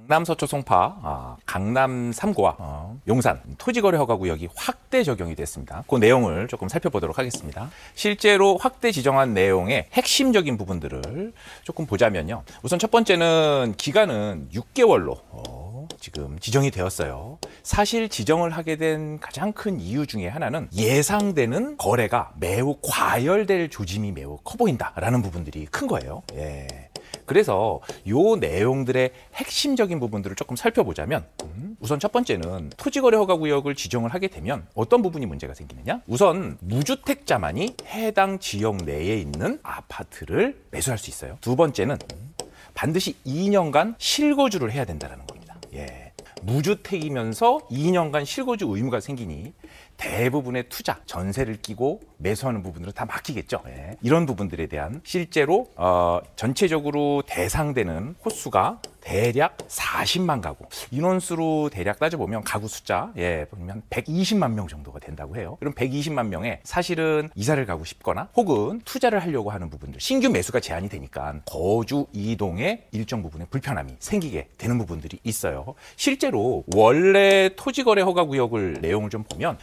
강남 서초 송파, 강남 3구와 용산 토지거래 허가 구역이 확대 적용이 됐습니다. 그 내용을 조금 살펴보도록 하겠습니다. 실제로 확대 지정한 내용의 핵심적인 부분들을 조금 보자면요. 우선 첫 번째는 기간은 6개월로 지금 지정이 되었어요. 사실 지정을 하게 된 가장 큰 이유 중에 하나는 예상되는 거래가 매우 과열될 조짐이 매우 커 보인다라는 부분들이 큰 거예요. 그래서 요 내용들의 핵심적인 부분들을 조금 살펴보자면 우선 첫 번째는 토지거래 허가 구역을 지정을 하게 되면 어떤 부분이 문제가 생기느냐? 우선 무주택자만이 해당 지역 내에 있는 아파트를 매수할 수 있어요. 두 번째는 반드시 2년간 실거주를 해야 된다는 겁니다. 무주택이면서 2년간 실거주 의무가 생기니 대부분의 투자, 전세를 끼고 매수하는 부분들은 다 맡기겠죠. 이런 부분들에 대한 실제로 전체적으로 대상되는 호수가 대략 40만 가구, 인원수로 대략 따져보면 가구 숫자 보면 120만 명 정도가 된다고 해요. 그럼 120만 명에 사실은 이사를 가고 싶거나 혹은 투자를 하려고 하는 부분들, 신규 매수가 제한이 되니까 거주 이동에 일정 부분의 불편함이 생기게 되는 부분들이 있어요. 실제로 원래 토지거래 허가 구역을 내용을 좀 보면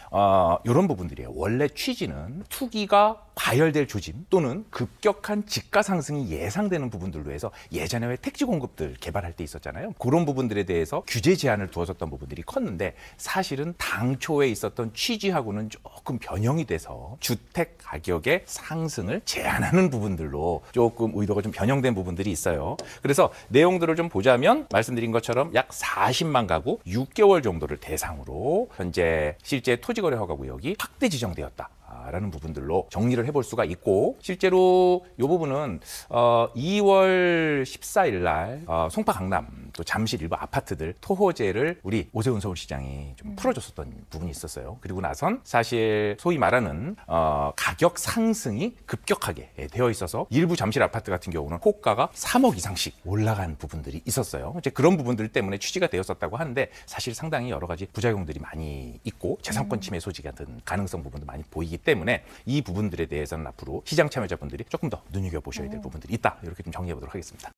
이런 부분들이에요. 원래 취지는 투기가 과열될 조짐 또는 급격한 집가 상승이 예상되는 부분들로 해서 예전에 왜 택지 공급들 개발할 때 있었잖아요. 그런 부분들에 대해서 규제 제한을 두었었던 부분들이 컸는데 사실은 당초에 있었던 취지하고는 조금 변형이 돼서 주택 가격의 상승을 제한하는 부분들로 조금 의도가 좀 변형된 부분들이 있어요. 그래서 내용들을 좀 보자면 말씀드린 것처럼 약 40만 가구 6개월 정도를 대상으로 현재 실제 토지거래 허가 구역이 확대 지정되었다. 라는 부분들로 정리를 해볼 수가 있고 실제로 이 부분은 2월 14일 날 송파 강남 또 잠실 일부 아파트들 토호제를 우리 오세훈 서울시장이 좀 풀어줬었던 부분이 있었어요. 그리고 나선 사실 소위 말하는 가격 상승이 급격하게 되어 있어서 일부 잠실 아파트 같은 경우는 호가가 3억 이상씩 올라간 부분들이 있었어요. 이제 그런 부분들 때문에 취지가 되었었다고 하는데 사실 상당히 여러 가지 부작용들이 많이 있고 재산권 침해 소지 같은 가능성 부분도 많이 보이기 때문에 이 부분들에 대해서는 앞으로 시장 참여자분들이 조금 더 눈여겨보셔야 될 부분들이 있다. 이렇게 좀 정리해보도록 하겠습니다.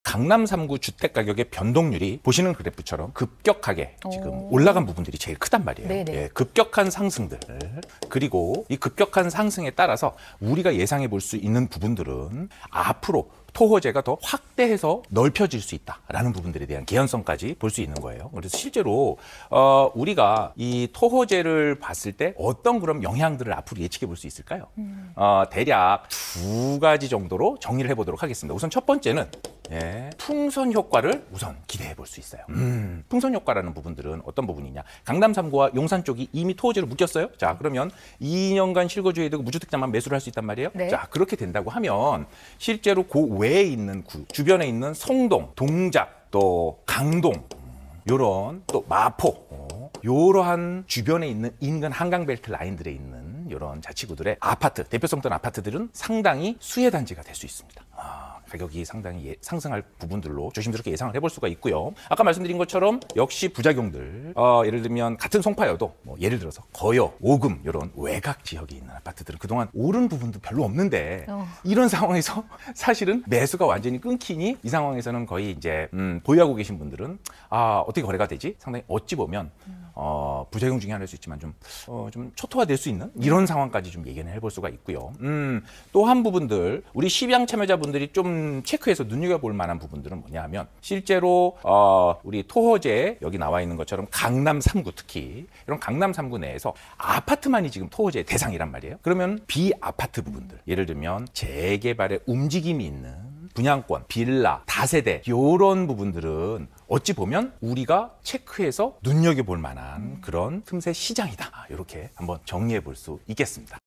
강남 3구 주택 가격의 변동률이 보시는 그래프처럼 급격하게 지금 올라간 부분들이 제일 크단 말이에요. 급격한 상승들 그리고 이 급격한 상승에 따라서 우리가 예상해 볼 수 있는 부분들은 앞으로 토호제가 더 확대해서 넓혀질 수 있다라는 부분들에 대한 개연성까지 볼 수 있는 거예요. 그래서 실제로 우리가 이 토호제를 봤을 때 어떤 그런 영향들을 앞으로 예측해 볼 수 있을까요? 대략 두 가지 정도로 정리를 해보도록 하겠습니다. 우선 첫 번째는 풍선 효과를 우선 기대해 볼 수 있어요. 풍선 효과라는 부분들은 어떤 부분이냐? 강남 3구와 용산 쪽이 이미 토호제로 묶였어요. 자, 그러면 2년간 실거주해야 되고 무주택자만 매수를 할 수 있단 말이에요. 자, 그렇게 된다고 하면 실제로 그 외에 있는 구, 주변에 있는 성동, 동작, 또 강동, 요런 또 마포, 요러한 주변에 있는 인근 한강벨트 라인들에 있는 요런 자치구들의 아파트, 대표성던 아파트들은 상당히 수혜 단지가 될 수 있습니다. 가격이 상당히 상승할 부분들로 조심스럽게 예상을 해볼 수가 있고요. 아까 말씀드린 것처럼 역시 부작용들, 예를 들면 같은 송파여도 예를 들어서 거여, 오금 이런 외곽 지역에 있는 아파트들은 그동안 오른 부분도 별로 없는데 이런 상황에서 사실은 매수가 완전히 끊기니 이 상황에서는 거의 이제 보유하고 계신 분들은 어떻게 거래가 되지? 상당히 어찌 보면 부작용 중에 하나일 수 있지만 좀 초토화될 수 있는 이런 상황까지 좀 예견을 해볼 수가 있고요. 또 한 부분들 우리 시장 참여자분들이 좀 체크해서 눈여겨볼 만한 부분들은 뭐냐 하면 실제로 우리 토호제 여기 나와 있는 것처럼 강남 3구 특히 이런 강남 3구 내에서 아파트만이 지금 토호제 대상이란 말이에요. 그러면 비아파트 부분들 예를 들면 재개발의 움직임이 있는 분양권, 빌라, 다세대 이런 부분들은 어찌 보면 우리가 체크해서 눈여겨볼 만한 그런 틈새 시장이다. 이렇게 한번 정리해 볼 수 있겠습니다.